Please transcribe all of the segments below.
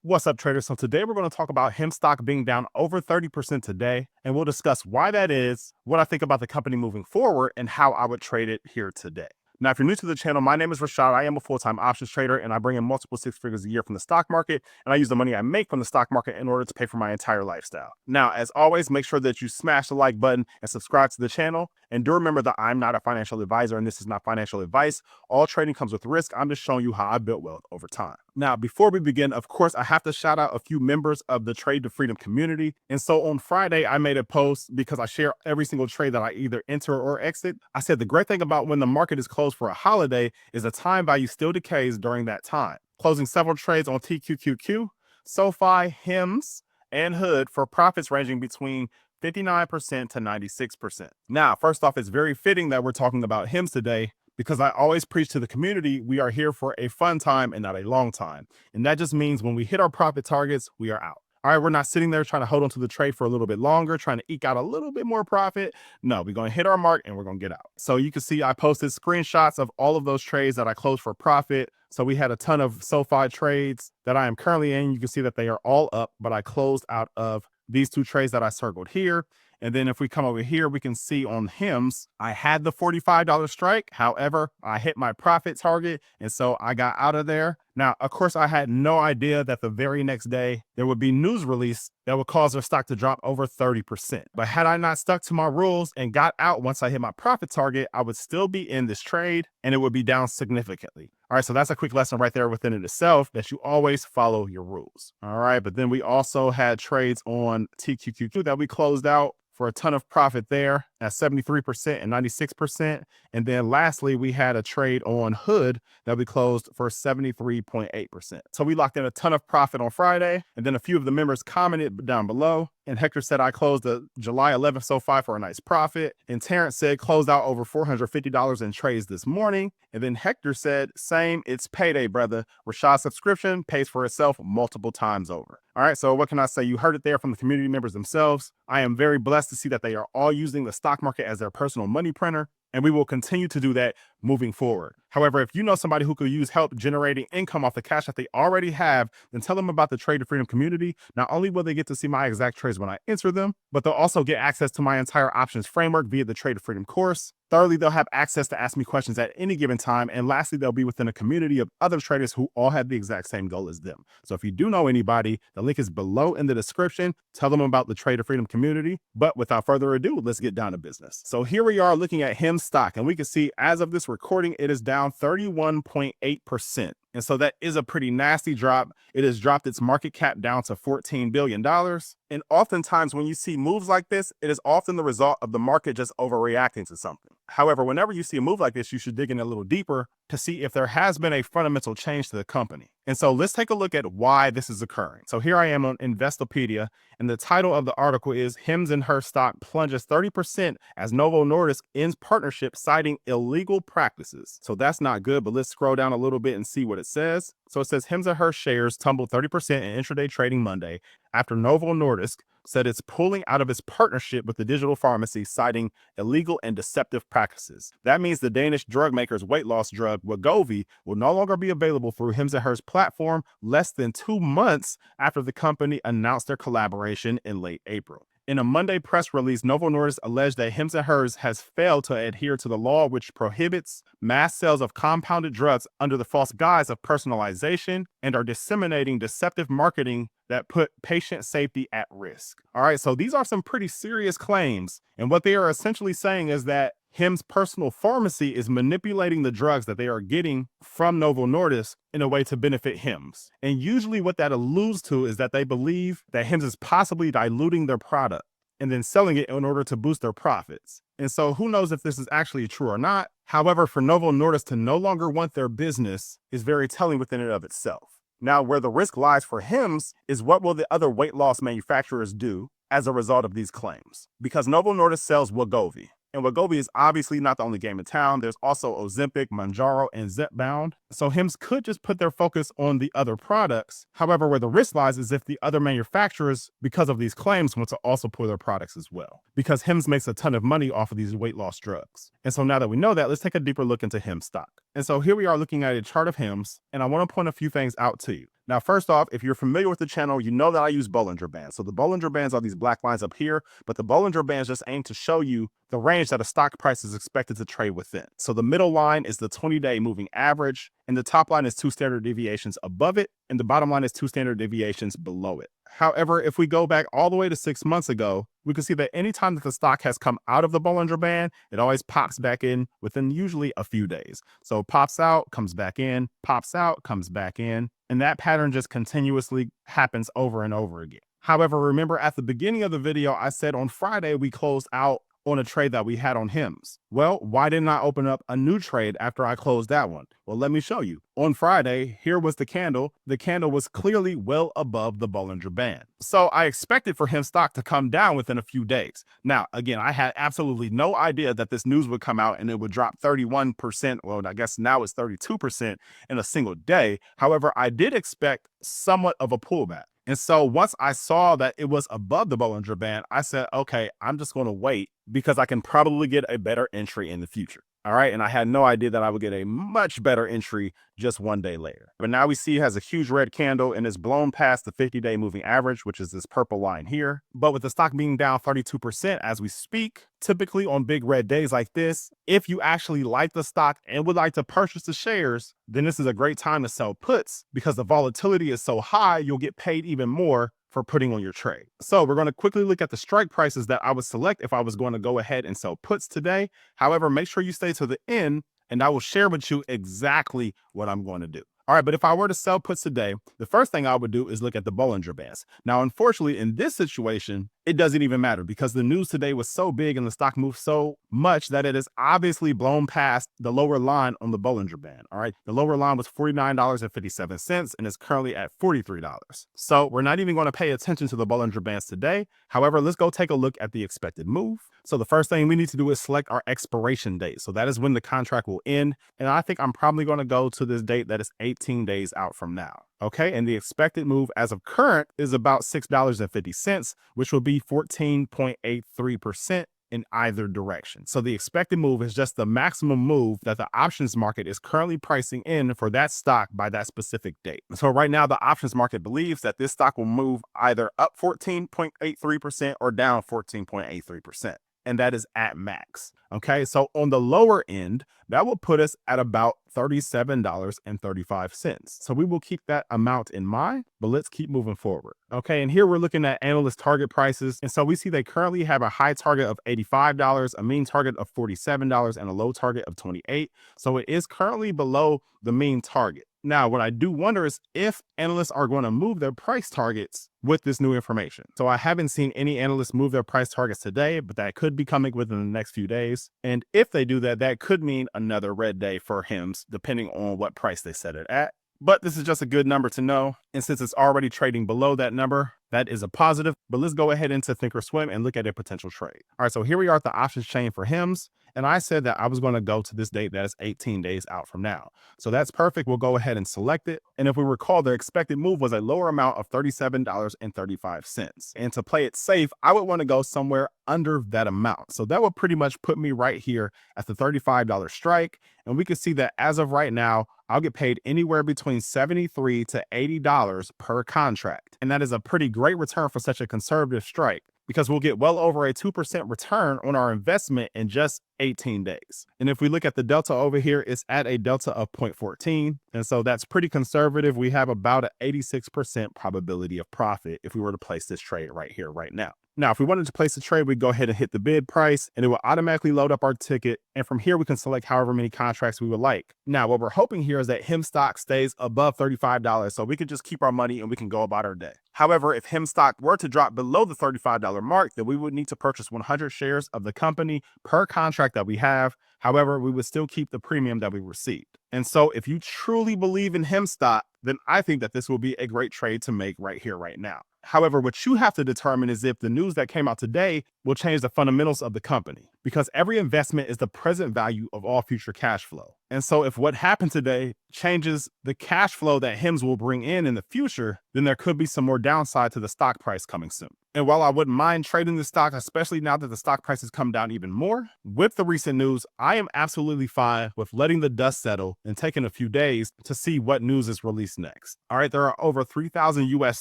What's up, traders? So today we're going to talk about HIMS stock being down over 30% today, and we'll discuss why that is, what I think about the company moving forward, and how I would trade it here today. Now, if you're new to the channel, my name is Rashad. I am a full-time options trader, and I bring in multiple six figures a year from the stock market, and I use the money I make from the stock market in order to pay for my entire lifestyle. Now, as always, make sure that you smash the like button and subscribe to the channel, and do remember that I'm not a financial advisor, and this is not financial advice. All trading comes with risk. I'm just showing you how I built wealth over time. Now, before we begin, of course, I have to shout out a few members of the Trade to Freedom community. And so on Friday, I made a post because I share every single trade that I either enter or exit. I said the great thing about when the market is closed for a holiday is the time value still decays during that time. Closing several trades on TQQQ, SoFi, HIMS, and Hood for profits ranging between 59% to 96%. Now, first off, it's very fitting that we're talking about HIMS today, because I always preach to the community, we are here for a fun time and not a long time. And that just means when we hit our profit targets, we are out. All right, we're not sitting there trying to hold on to the trade for a little bit longer, trying to eke out a little bit more profit. No, we're going to hit our mark and we're going to get out. So you can see I posted screenshots of all of those trades that I closed for profit. So we had a ton of SoFi trades that I am currently in. You can see that they are all up, but I closed out of these two trades that I circled here. And then if we come over here, we can see on HIMS, I had the $45 strike. However, I hit my profit target, and so I got out of there. Now, of course, I had no idea that the very next day there would be news release that would cause their stock to drop over 30%. But had I not stuck to my rules and got out once I hit my profit target, I would still be in this trade and it would be down significantly. All right, so that's a quick lesson right there within it itself, that you always follow your rules. All right, but then we also had trades on TQQQ that we closed out for a ton of profit there at 73% and 96%. And then lastly, we had a trade on Hood that we closed for 73.8%. So we locked in a ton of profit on Friday. And then a few of the members commented down below. And Hector said, I closed the July 11th SoFi for a nice profit. And Terrence said, closed out over $450 in trades this morning. And then Hector said, same, it's payday, brother. Rashad's subscription pays for itself multiple times over. All right, so what can I say? You heard it there from the community members themselves. I am very blessed to see that they are all using the stock market as their personal money printer, and we will continue to do that moving forward. However, if you know somebody who could use help generating income off the cash that they already have, then tell them about the Trade to Freedom community. Not only will they get to see my exact trades when I enter them, but they'll also get access to my entire options framework via the Trade to Freedom course. Thirdly, they'll have access to ask me questions at any given time. And lastly, they'll be within a community of other traders who all have the exact same goal as them. So if you do know anybody, the link is below in the description. Tell them about the Trade to Freedom community. But without further ado, let's get down to business. So here we are looking at HIMS stock, and we can see as of this recording, it is down 31.8%. And so that is a pretty nasty drop. It has dropped its market cap down to $14 billion. And oftentimes when you see moves like this, it is often the result of the market just overreacting to something. However, whenever you see a move like this, you should dig in a little deeper to see if there has been a fundamental change to the company. And so let's take a look at why this is occurring. So here I am on Investopedia, and the title of the article is HIMS and Her Stock Plunges 30% as Novo Nordisk ends partnership citing illegal practices. So that's not good, but let's scroll down a little bit and see what it says. So it says HIMS and Her shares tumbled 30% in intraday trading Monday after Novo Nordisk said it's pulling out of its partnership with the digital pharmacy, citing illegal and deceptive practices. That means the Danish drug maker's weight loss drug, Wegovy, will no longer be available through HIMS and Her's platform less than 2 months after the company announced their collaboration in late April. In a Monday press release, Novo Nordisk alleged that HIMS and Hers has failed to adhere to the law which prohibits mass sales of compounded drugs under the false guise of personalization and are disseminating deceptive marketing that put patient safety at risk. All right, so these are some pretty serious claims. And what they are essentially saying is that HIMS personal pharmacy is manipulating the drugs that they are getting from Novo Nordisk in a way to benefit HIMS. And usually what that alludes to is that they believe that HIMS is possibly diluting their product and then selling it in order to boost their profits. And so who knows if this is actually true or not. However, for Novo Nordisk to no longer want their business is very telling within and of itself. Now, where the risk lies for HIMS is what will the other weight loss manufacturers do as a result of these claims? Because Novo Nordisk sells Wegovy. And Wegovy is obviously not the only game in town. There's also Ozempic, Mounjaro, and Zepbound. So HIMS could just put their focus on the other products. However, where the risk lies is if the other manufacturers, because of these claims, want to also pull their products as well. Because HIMS makes a ton of money off of these weight loss drugs. And so now that we know that, let's take a deeper look into HIMS stock. And so here we are looking at a chart of HIMS, and I want to point a few things out to you. Now, first off, if you're familiar with the channel, you know that I use Bollinger Bands. So the Bollinger Bands are these black lines up here, but the Bollinger Bands just aim to show you the range that a stock price is expected to trade within. So the middle line is the 20-day moving average, and the top line is 2 standard deviations above it, and the bottom line is 2 standard deviations below it. However, if we go back all the way to 6 months ago, we can see that anytime that the stock has come out of the Bollinger Band, it always pops back in within usually a few days. So pops out, comes back in, pops out, comes back in, and that pattern just continuously happens over and over again. However, remember at the beginning of the video, I said on Friday we closed out on a trade that we had on HIMS. Well, why didn't I open up a new trade after I closed that one? Well, let me show you. On Friday, here was the candle. The candle was clearly well above the Bollinger Band. So I expected for HIMS stock to come down within a few days. Now, again, I had absolutely no idea that this news would come out and it would drop 31%. Well, I guess now it's 32% in a single day. However, I did expect somewhat of a pullback. And so once I saw that it was above the Bollinger Band, I said, okay, I'm just going to wait because I can probably get a better entry in the future. All right. And I had no idea that I would get a much better entry just one day later. But now we see it has a huge red candle and is blown past the 50-day moving average, which is this purple line here. But with the stock being down 32% as we speak, typically on big red days like this, if you actually like the stock and would like to purchase the shares, then this is a great time to sell puts because the volatility is so high, you'll get paid even more for putting on your trade. So we're going to quickly look at the strike prices that I would select if I was going to go ahead and sell puts today. However, make sure you stay to the end and I will share with you exactly what I'm going to do. All right, but if I were to sell puts today, the first thing I would do is look at the Bollinger Bands. Now, unfortunately, in this situation, it doesn't even matter because the news today was so big and the stock moved so much that it is obviously blown past the lower line on the Bollinger Band. All right, the lower line was $49.57 and is currently at $43. So we're not even going to pay attention to the Bollinger Bands today. However, let's go take a look at the expected move. So the first thing we need to do is select our expiration date. So that is when the contract will end. And I think I'm probably going to go to this date that is 18 days out from now. Okay, and the expected move as of current is about $6.50, which will be 14.83% in either direction. So the expected move is just the maximum move that the options market is currently pricing in for that stock by that specific date. So right now, the options market believes that this stock will move either up 14.83% or down 14.83%. And that is at max. Okay, so on the lower end, that will put us at about $37.35. So we will keep that amount in mind, but let's keep moving forward. Okay, and here we're looking at analyst target prices. And so we see they currently have a high target of $85, a mean target of $47, and a low target of $28. So it is currently below the mean target. Now, what I do wonder is if analysts are going to move their price targets with this new information. So I haven't seen any analysts move their price targets today, but that could be coming within the next few days. And if they do that, that could mean another red day for HIMS, depending on what price they set it at. But this is just a good number to know. And since it's already trading below that number, that is a positive. But let's go ahead into Thinkorswim and look at a potential trade. All right, so here we are at the options chain for HIMS. And I said that I was going to go to this date that is 18 days out from now. So that's perfect. We'll go ahead and select it. And if we recall, the expected move was a lower amount of $37.35. And to play it safe, I would want to go somewhere under that amount. So that would pretty much put me right here at the $35 strike. And we can see that as of right now, I'll get paid anywhere between $73 to $80 per contract. And that is a pretty great return for such a conservative strike, because we'll get well over a 2% return on our investment in just 18 days. And if we look at the delta over here, it's at a delta of 0.14. And so that's pretty conservative. We have about an 86% probability of profit if we were to place this trade right here, right now. Now, if we wanted to place a trade, we'd go ahead and hit the bid price and it will automatically load up our ticket. And from here, we can select however many contracts we would like. Now, what we're hoping here is that HIMS stock stays above $35 so we can just keep our money and we can go about our day. However, if HIMS stock were to drop below the $35 mark, then we would need to purchase 100 shares of the company per contract that we have. However, we would still keep the premium that we received. And so if you truly believe in HIMS stock, then I think that this will be a great trade to make right here, right now. However, what you have to determine is if the news that came out today will change the fundamentals of the company, because every investment is the present value of all future cash flow. And so if what happened today changes the cash flow that HIMS will bring in the future, then there could be some more downside to the stock price coming soon. And while I wouldn't mind trading the stock, especially now that the stock price has come down even more, with the recent news, I am absolutely fine with letting the dust settle and taking a few days to see what news is released next. All right, there are over 3,000 US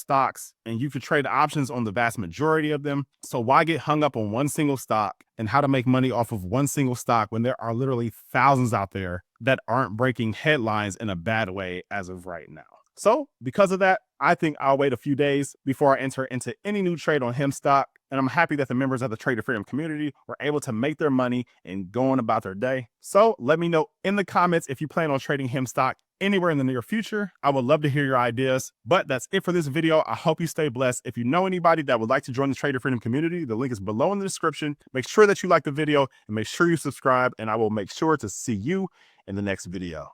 stocks, and you could trade options on the vast majority of them. So why get hung up on one single stock and how to make money off of one single stock when there are literally thousands out there that aren't breaking headlines in a bad way as of right now? So because of that, I think I'll wait a few days before I enter into any new trade on HIMS stock. And I'm happy that the members of the Trader Freedom community were able to make their money and go on about their day. So let me know in the comments if you plan on trading HIMS stock anywhere in the near future. I would love to hear your ideas. But that's it for this video. I hope you stay blessed. If you know anybody that would like to join the Trader Freedom community, the link is below in the description. Make sure that you like the video and make sure you subscribe, and I will make sure to see you in the next video.